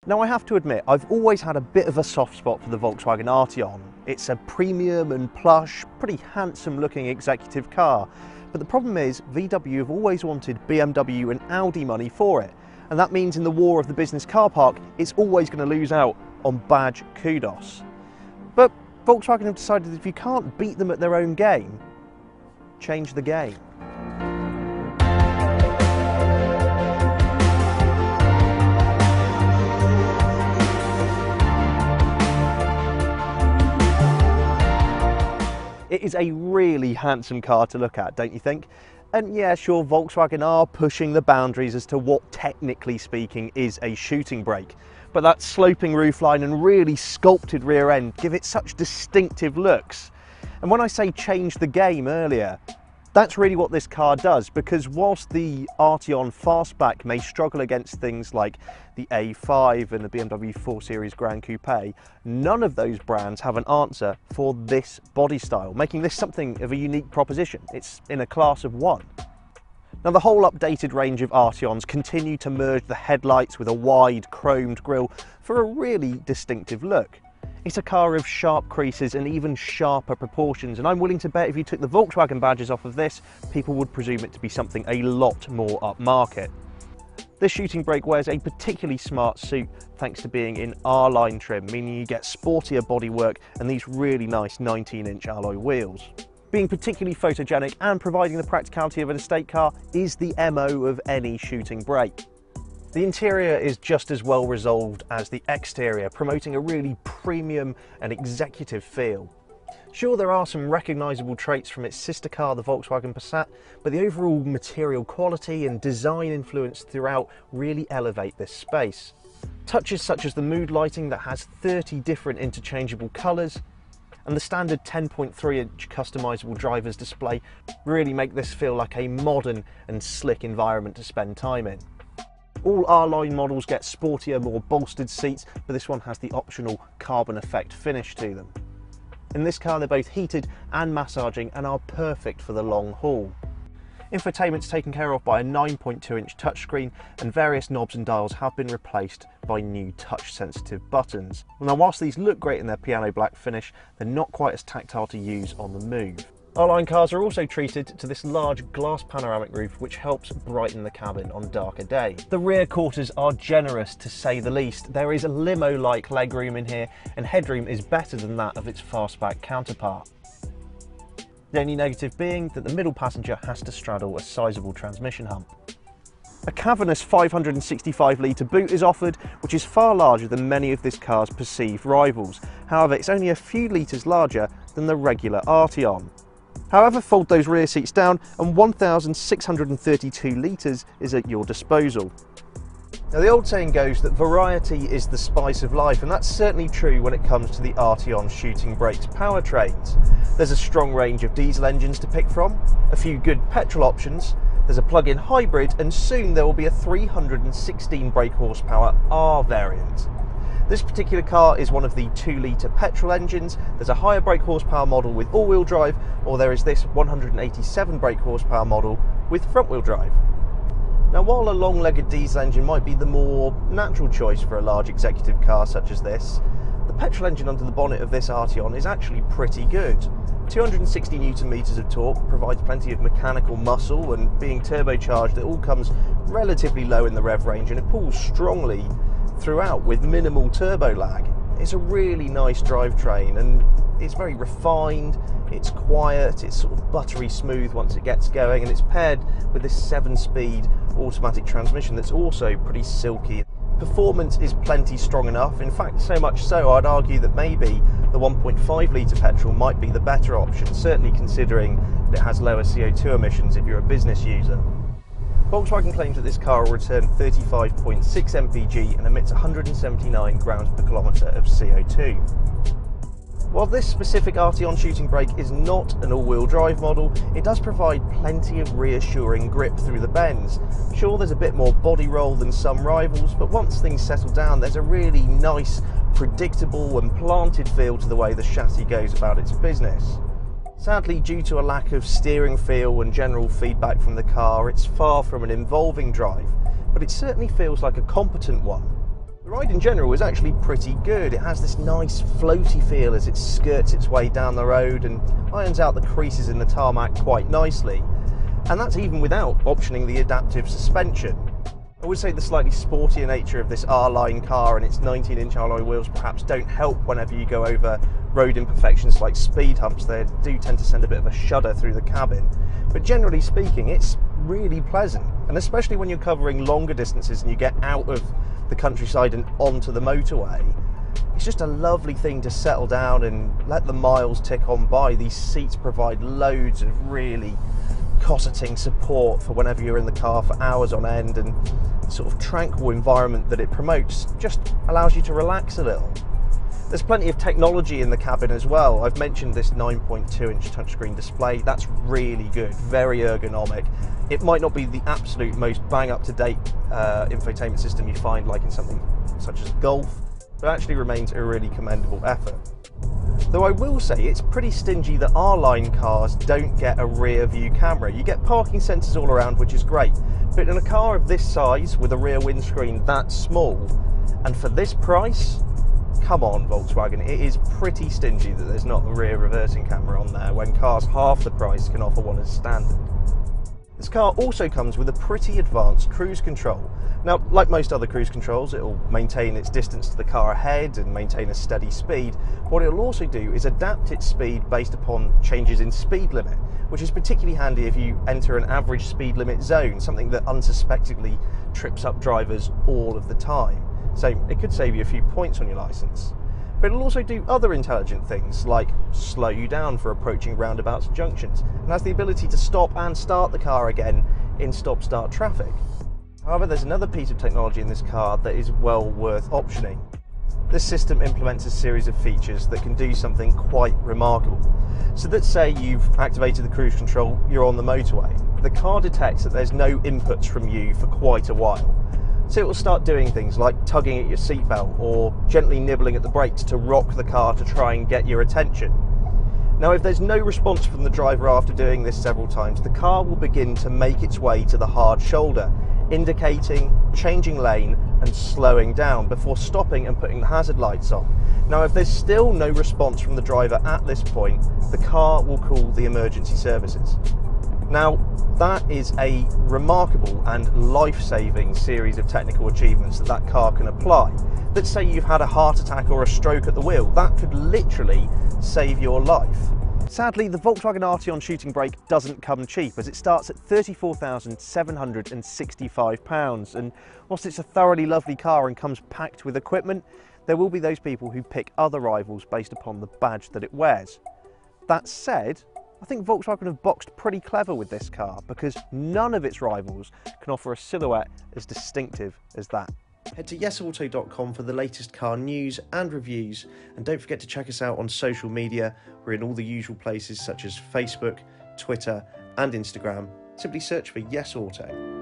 Now I have to admit, I've always had a bit of a soft spot for the Volkswagen Arteon. It's a premium and plush, pretty handsome looking executive car. But the problem is, VW have always wanted BMW and Audi money for it. And that means in the war of the business car park, it's always going to lose out on badge kudos. But Volkswagen have decided that if you can't beat them at their own game, change the game. It is a really handsome car to look at, don't you think? And yeah, sure, Volkswagen are pushing the boundaries as to what, technically speaking, is a shooting brake. But that sloping roofline and really sculpted rear end give it such distinctive looks. And when I say change the game earlier, that's really what this car does, because whilst the Arteon Fastback may struggle against things like the A5 and the BMW 4 Series Grand Coupe, none of those brands have an answer for this body style, making this something of a unique proposition. It's in a class of one. Now the whole updated range of Arteons continue to merge the headlights with a wide chromed grille for a really distinctive look. It's a car of sharp creases and even sharper proportions, and I'm willing to bet if you took the Volkswagen badges off of this, people would presume it to be something a lot more upmarket. This shooting brake wears a particularly smart suit thanks to being in R-line trim, meaning you get sportier bodywork and these really nice 19-inch alloy wheels. Being particularly photogenic and providing the practicality of an estate car is the MO of any shooting brake. The interior is just as well resolved as the exterior, promoting a really premium and executive feel. Sure, there are some recognisable traits from its sister car, the Volkswagen Passat, but the overall material quality and design influence throughout really elevate this space. Touches such as the mood lighting that has 30 different interchangeable colours, and the standard 10.3-inch customisable driver's display really make this feel like a modern and slick environment to spend time in. All R-line models get sportier, more bolstered seats, but this one has the optional carbon effect finish to them. In this car they're both heated and massaging and are perfect for the long haul. Infotainment's taken care of by a 9.2-inch touchscreen, and various knobs and dials have been replaced by new touch-sensitive buttons. Now whilst these look great in their piano black finish, they're not quite as tactile to use on the move. R-Line cars are also treated to this large glass panoramic roof which helps brighten the cabin on darker days. The rear quarters are generous to say the least. There is a limo-like legroom in here, and headroom is better than that of its fastback counterpart. The only negative being that the middle passenger has to straddle a sizable transmission hump. A cavernous 565-litre boot is offered, which is far larger than many of this car's perceived rivals. However, it's only a few litres larger than the regular Arteon. However, fold those rear seats down and 1,632 litres is at your disposal. Now the old saying goes that variety is the spice of life, and that's certainly true when it comes to the Arteon shooting brakes powertrains. There's a strong range of diesel engines to pick from, a few good petrol options, there's a plug-in hybrid, and soon there will be a 316 brake horsepower R variant. This particular car is one of the 2-litre petrol engines. There's a higher brake horsepower model with all-wheel drive, or there is this 187 brake horsepower model with front-wheel drive. Now while a long-legged diesel engine might be the more natural choice for a large executive car such as this, the petrol engine under the bonnet of this Arteon is actually pretty good. 260 Nm of torque provides plenty of mechanical muscle, and being turbocharged it all comes relatively low in the rev range, and it pulls strongly throughout with minimal turbo lag. It's a really nice drivetrain, and it's very refined, it's quiet, it's sort of buttery smooth once it gets going, and it's paired with this 7-speed automatic transmission that's also pretty silky. Performance is plenty strong enough, in fact so much so I'd argue that maybe the 1.5-litre petrol might be the better option, certainly considering that it has lower CO2 emissions if you're a business user. Volkswagen claims that this car will return 35.6 mpg and emits 179 grams per kilometre of CO2. While this specific Arteon shooting brake is not an all-wheel drive model, it does provide plenty of reassuring grip through the bends. Sure, there's a bit more body roll than some rivals, but once things settle down, there's a really nice, predictable and planted feel to the way the chassis goes about its business. Sadly, due to a lack of steering feel and general feedback from the car, it's far from an involving drive, but it certainly feels like a competent one. The ride in general is actually pretty good. It has this nice floaty feel as it skirts its way down the road and irons out the creases in the tarmac quite nicely. And that's even without optioning the adaptive suspension. I would say the slightly sportier nature of this R-Line car and its 19-inch alloy wheels perhaps don't help whenever you go over road imperfections like speed humps. They do tend to send a bit of a shudder through the cabin. But generally speaking, it's really pleasant. And especially when you're covering longer distances and you get out of the countryside and onto the motorway, it's just a lovely thing to settle down and let the miles tick on by. These seats provide loads of really cosseting support for whenever you're in the car for hours on end, and the sort of tranquil environment that it promotes just allows you to relax a little. There's plenty of technology in the cabin as well. I've mentioned this 9.2-inch touchscreen display. That's really good, very ergonomic. It might not be the absolute most bang-up-to-date infotainment system you find like in something such as Golf, but actually remains a really commendable effort. Though I will say it's pretty stingy that R-Line cars don't get a rear view camera. You get parking sensors all around, which is great, but in a car of this size with a rear windscreen that small, and for this price, come on Volkswagen, it is pretty stingy that there's not a rear reversing camera on there when cars half the price can offer one as standard. This car also comes with a pretty advanced cruise control. Now, like most other cruise controls, it will maintain its distance to the car ahead and maintain a steady speed. What it will also do is adapt its speed based upon changes in speed limit, which is particularly handy if you enter an average speed limit zone, something that unsuspectingly trips up drivers all of the time. So it could save you a few points on your licence. But it'll also do other intelligent things like slow you down for approaching roundabouts and junctions, and has the ability to stop and start the car again in stop-start traffic. However, there's another piece of technology in this car that is well worth optioning. This system implements a series of features that can do something quite remarkable. So let's say you've activated the cruise control, you're on the motorway. The car detects that there's no inputs from you for quite a while. So it will start doing things like tugging at your seatbelt or gently nibbling at the brakes to rock the car to try and get your attention. Now, if there's no response from the driver after doing this several times, the car will begin to make its way to the hard shoulder, indicating, changing lane and slowing down before stopping and putting the hazard lights on. Now, if there's still no response from the driver at this point, the car will call the emergency services. Now, that is a remarkable and life-saving series of technical achievements that car can apply. Let's say you've had a heart attack or a stroke at the wheel. That could literally save your life. Sadly, the Volkswagen Arteon shooting brake doesn't come cheap, as it starts at £34,765. And whilst it's a thoroughly lovely car and comes packed with equipment, there will be those people who pick other rivals based upon the badge that it wears. That said, I think Volkswagen have boxed pretty clever with this car, because none of its rivals can offer a silhouette as distinctive as that. Head to yesauto.com for the latest car news and reviews, and don't forget to check us out on social media. We're in all the usual places such as Facebook, Twitter and Instagram. Simply search for Yes Auto.